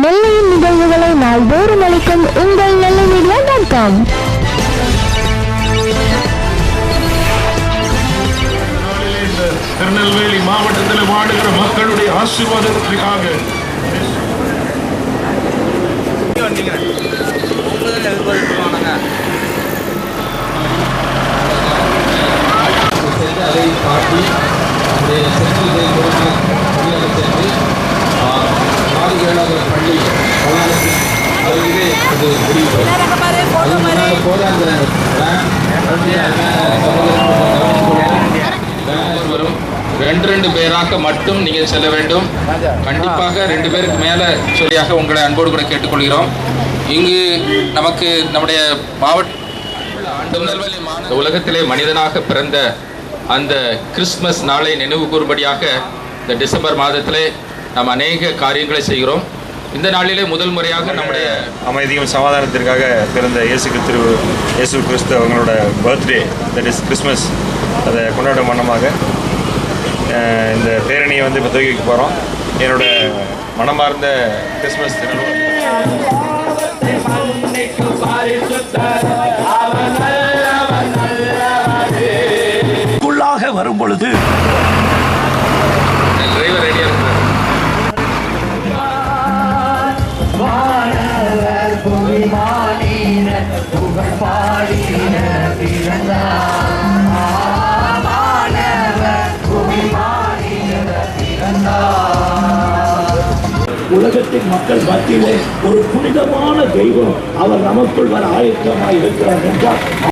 நெல்லையின் நிகழ்வுகளை நாள்தோறும் அளிக்கும் உங்கள் நெல்லை மீடியா.com. திருநெல்வேலி மாவட்டத்தில் வாடுகிற மக்களுடைய ஆசீர்வாதத்திற்காக அதை காட்டி பள்ளி அருகிலே அது வரும் 2 பேராக மட்டும் நீங்கள் செல்ல வேண்டும். கண்டிப்பாக 2 பேருக்கு மேலே சொல்லியாக உங்களை அன்போடு கூட கேட்டுக்கொள்கிறோம். இங்கு நமக்கு நம்முடைய மாவட்ட உலகத்திலே மனிதனாக பிறந்த அந்த கிறிஸ்துமஸ் நாளை நினைவு கூறும்படியாக இந்த டிசம்பர் மாதத்திலே நாம் அநேக காரியங்களை செய்கிறோம். இந்த நாளிலே முதல் முறையாக நம்முடைய அமைதியும் சமாதானத்திற்காக பிறந்த இயேசு கிறிஸ்து அவங்களோட பர்த்டே, தட் இஸ் கிறிஸ்மஸ், அதை கொண்டாடும் வண்ணமாக இந்த பேரணியை வந்து இப்போ துவக்கி வைக்க போகிறோம். என்னோட மனமார்ந்த கிறிஸ்மஸ் வரும் பொழுது டிரைவர் ரெடியாக இருக்கிறார். உலகத்தின் மக்கள் மத்தியிலே ஒரு புனிதமான தெய்வம் அவர் நமக்குள் வர ஆயத்தமாய் இருக்கிறார் என்றால்